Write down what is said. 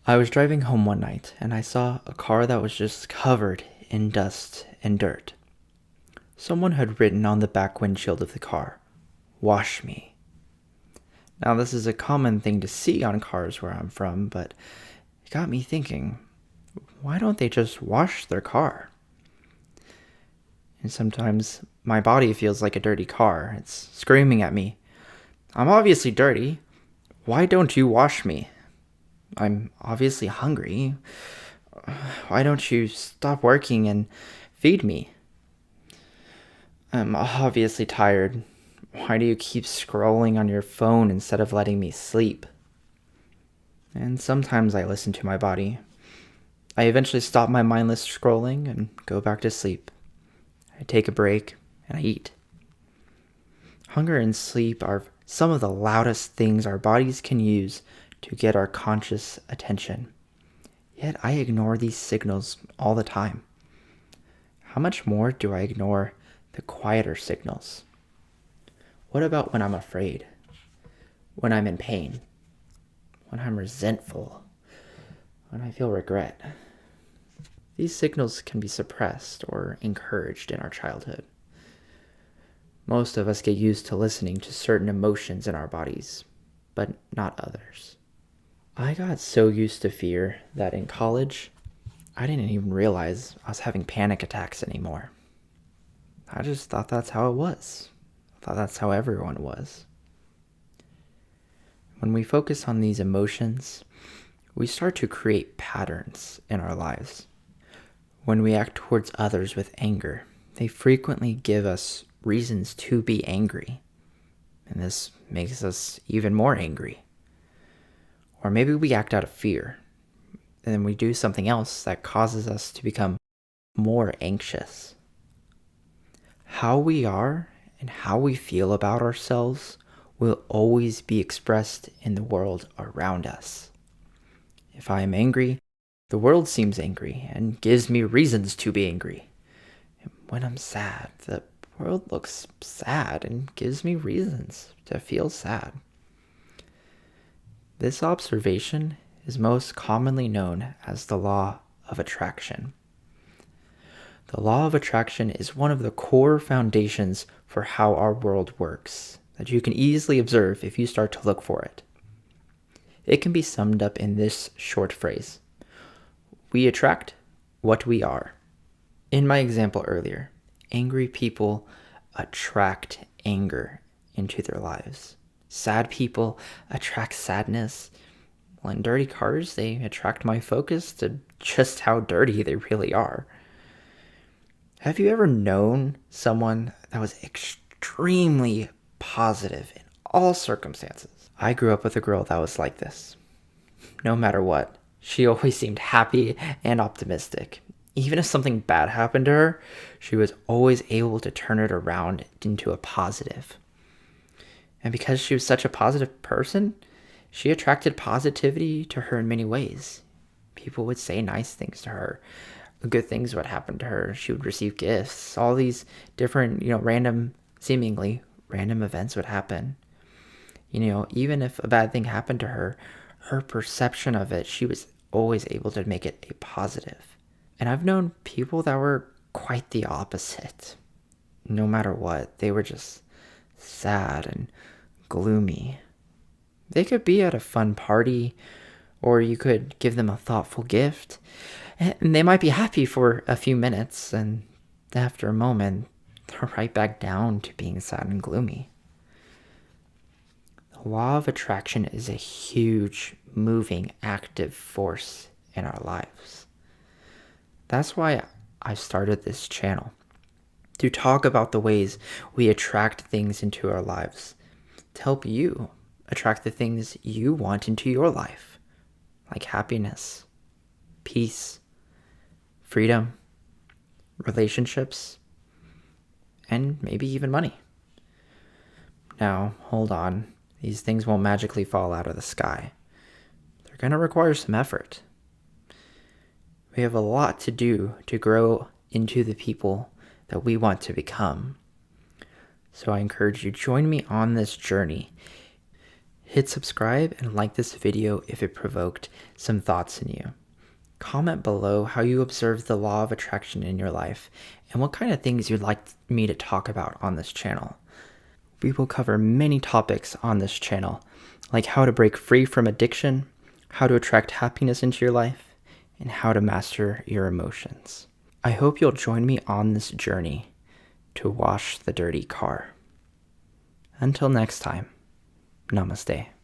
I was driving home one night and I saw a car that was just covered in dust and dirt. Someone had written on the back windshield of the car, "Wash me." Now, this is a common thing to see on cars where I'm from, but it got me thinking, why don't they just wash their car? And sometimes my body feels like a dirty car. It's screaming at me, "I'm obviously dirty. Why don't you wash me? I'm obviously hungry. Why don't you stop working and feed me? I'm obviously tired. Why do you keep scrolling on your phone instead of letting me sleep?" And sometimes I listen to my body. I eventually stop my mindless scrolling and go back to sleep. I take a break and I eat. Hunger and sleep are some of the loudest things our bodies can use to get our conscious attention. Yet I ignore these signals all the time. How much more do I ignore the quieter signals? What about when I'm afraid? When I'm in pain? When I'm resentful? When I feel regret? These signals can be suppressed or encouraged in our childhood. Most of us get used to listening to certain emotions in our bodies, but not others. I got so used to fear that in college, I didn't even realize I was having panic attacks anymore. I just thought that's how it was. I thought that's how everyone was. When we focus on these emotions, we start to create patterns in our lives. When we act towards others with anger, they frequently give us reasons to be angry, and this makes us even more angry. Or maybe we act out of fear, and then we do something else that causes us to become more anxious. How we are and how we feel about ourselves will always be expressed in the world around us. If I am angry, the world seems angry and gives me reasons to be angry. And when I'm sad, the world looks sad and gives me reasons to feel sad. This observation is most commonly known as the law of attraction. The law of attraction is one of the core foundations for how our world works that you can easily observe if you start to look for it. It can be summed up in this short phrase: we attract what we are. In my example earlier, angry people attract anger into their lives. Sad people attract sadness. Well, in dirty cars, they attract my focus to just how dirty they really are. Have you ever known someone that was extremely positive in all circumstances? I grew up with a girl that was like this. No matter what, she always seemed happy and optimistic. Even if something bad happened to her, she was always able to turn it around into a positive. And because she was such a positive person, she attracted positivity to her in many ways. People would say nice things to her. Good things would happen to her. She would receive gifts. All these different, seemingly random events would happen. Even if a bad thing happened to her, her perception of it, she was always able to make it a positive. And I've known people that were quite the opposite. No matter what, they were just sad and gloomy. They could be at a fun party, or you could give them a thoughtful gift, and they might be happy for a few minutes, and after a moment, they're right back down to being sad and gloomy. The law of attraction is a huge, moving, active force in our lives. That's why I started this channel, to talk about the ways we attract things into our lives, to help you attract the things you want into your life, like happiness, peace, freedom, relationships, and maybe even money. Now, hold on. These things won't magically fall out of the sky. They're going to require some effort. We have a lot to do to grow into the people that we want to become. So I encourage you, join me on this journey. Hit subscribe and like this video if it provoked some thoughts in you. Comment below how you observe the law of attraction in your life and what kind of things you'd like me to talk about on this channel. We will cover many topics on this channel, like how to break free from addiction, how to attract happiness into your life, and how to master your emotions. I hope you'll join me on this journey to wash the dirty car. Until next time, namaste.